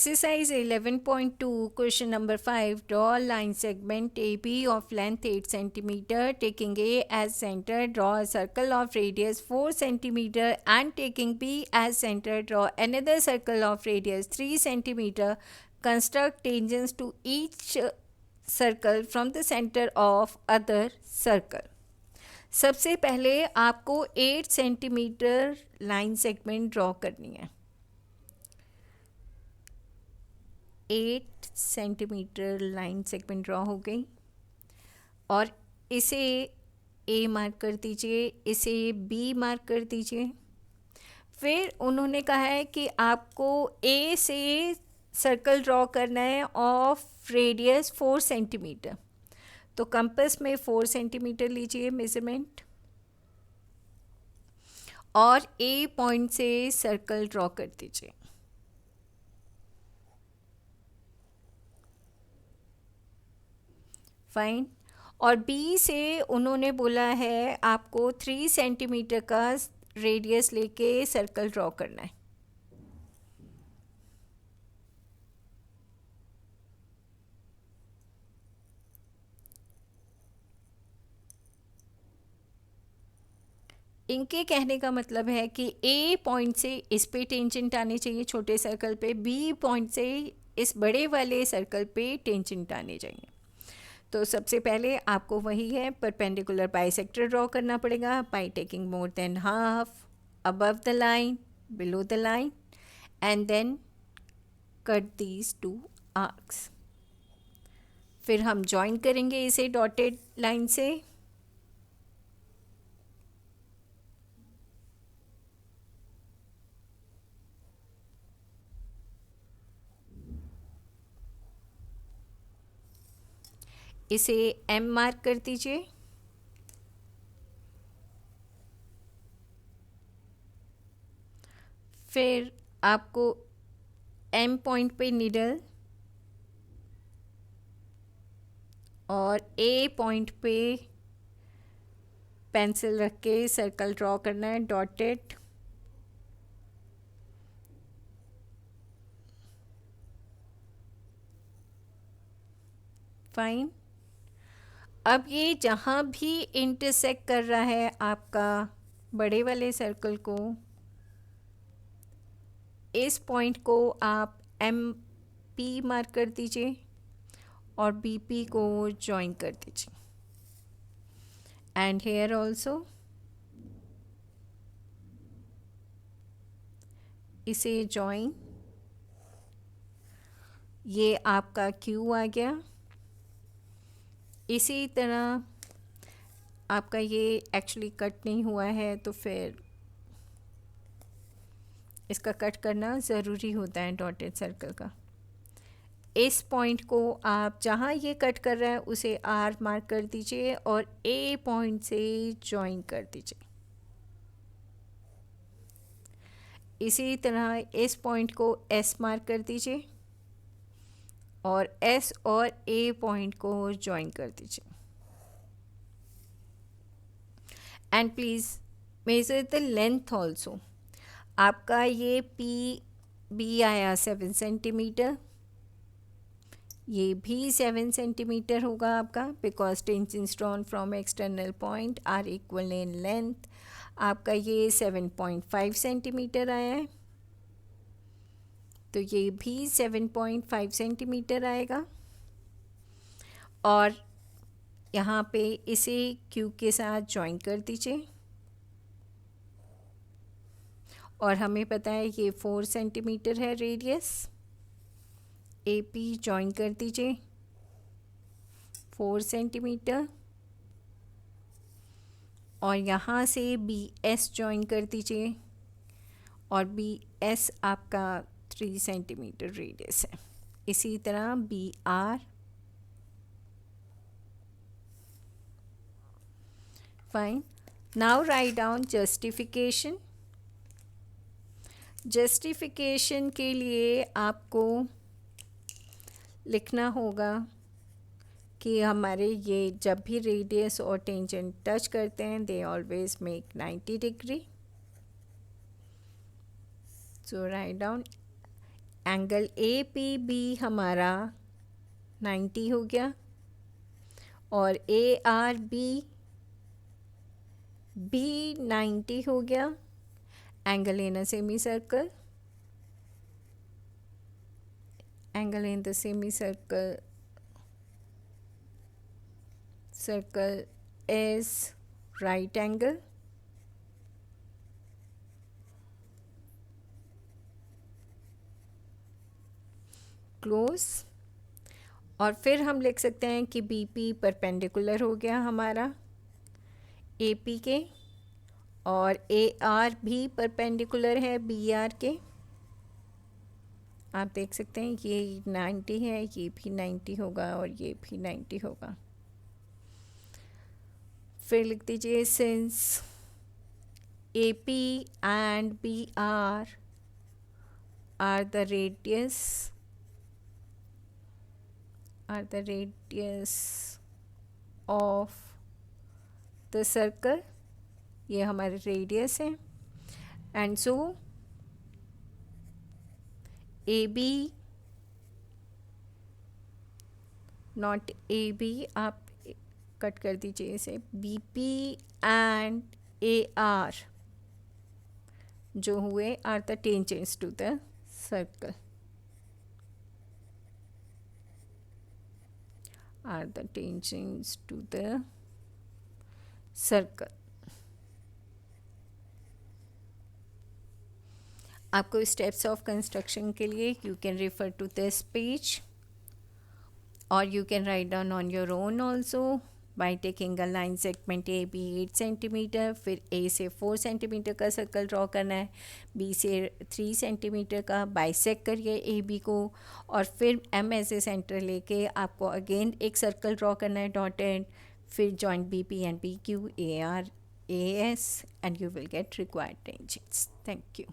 Exercise 11.2, question number 5. Draw a line segment AB of length 8 cm. Taking A as center, draw a circle of radius 4 cm. And taking B as center, draw another circle of radius 3 cm. Construct tangents to each circle from the center of other circle. सबसे पहले आपको 8 centimetre line segment draw करनी है. 8 centimetre line segment draw हो गई और इसे ए mark कर दीजिए, इसे बी मार्क कर दीजिए. फिर उन्होंने कहा है कि आपको ए से सर्कल ड्रॉ करना है ऑफ रेडियस 4 सेंटीमीटर. तो कंपास में 4 सेंटीमीटर लीजिए मेजरमेंट और ए पॉइंट से सर्कल ड्रॉ कर दीजिए. फाइन. और बी से उन्होंने बोला है आपको 3 सेंटीमीटर का रेडियस लेके सर्कल ड्रॉ करना है. इनके कहने का मतलब है कि ए पॉइंट से इस पे टेंजेंट आने चाहिए छोटे सर्कल पे, बी पॉइंट से इस बड़े वाले सर्कल पे टेंजेंट आने चाहिए. तो सबसे पहले आपको वही है परपेंडिकुलर बाइसेक्टर ड्रॉ करना पड़ेगा by taking more than half above the line, below the line and then cut these 2 arcs. फिर हम जॉइन करेंगे इसे डॉटेड लाइन से. इसे एम मार्क कर दीजिए. फिर आपको एम पॉइंट पे निडल और ए पॉइंट पे पेंसिल रख के सर्कल ड्रॉ करना है डॉटेड. फाइन. अब ये जहाँ भी इंटरसेक्ट कर रहा है आपका बड़े वाले सर्कल को, इस पॉइंट को आप एम पी मार्क कर दीजिए और बी पी को जॉइन कर दीजिए. एंड हेयर ऑल्सो इसे जॉइन. ये आपका क्यू आ गया. इसी तरह आपका ये एक्चुअली कट नहीं हुआ है तो फिर इसका कट करना ज़रूरी होता है डॉटेड सर्कल का. इस पॉइंट को आप जहाँ ये कट कर रहा है उसे आर मार्क कर दीजिए और ए पॉइंट से जॉइन कर दीजिए. इसी तरह इस पॉइंट को एस मार्क कर दीजिए और एस और ए पॉइंट को जॉइन कर दीजिए. And please measure the length also. आपका ये पी बी आया 7 सेंटीमीटर, ये भी 7 सेंटीमीटर होगा आपका because tangents drawn from external point are equal in length. आपका ये 7.5 सेंटीमीटर आया है तो ये भी 7.5 सेंटीमीटर आएगा. और यहाँ पे इसे क्यू के साथ जॉइन कर दीजिए और हमें पता है ये 4 सेंटीमीटर है रेडियस. ए पी जॉइन कर दीजिए 4 सेंटीमीटर और यहाँ से बी एस जॉइन कर दीजिए और बी एस आपका 3 सेंटीमीटर रेडियस है. इसी तरह B R. Fine. Now write down justification. Justification के लिए आपको लिखना होगा कि हमारे ये जब भी रेडियस और टेंजेंट टच करते हैं they always make 90 degree. So write down angle A P B हमारा 90 हो गया, और ए आर बी भी 90 हो गया. Angle in a semi circle, angle in the semicircle circle is right angle. Close. और फिर हम लिख सकते हैं कि बी पी परपेंडिकुलर हो गया हमारा ए पी के, और ए आर भी परपेंडिकुलर है बी आर के. आप देख सकते हैं ये 90 है, ये भी 90 होगा और ये भी 90 होगा. फिर लिख दीजिए since A P and B are the radius of the circle, ये हमारे रेडियस है. And so A B, not A B, आप कट कर दीजिए इसे, B P and A R जो हुए are the tangents to the circle, are the tangents to the circle. आपको स्टेप्स ऑफ कंस्ट्रक्शन के लिए you can refer to this page, और you can write down on your own also by taking a line segment A B 8 centimetre, फिर A से 4 centimetre का circle draw करना है, B से 3 सेंटीमीटर का, बाइसेक्ट करिए ए बी को, और फिर एम एज ए सेंटर लेके आपको अगेन एक सर्कल ड्रॉ करना है डॉटेड, फिर joint B P and P Q A R A S, and you will get required tangents. Thank you.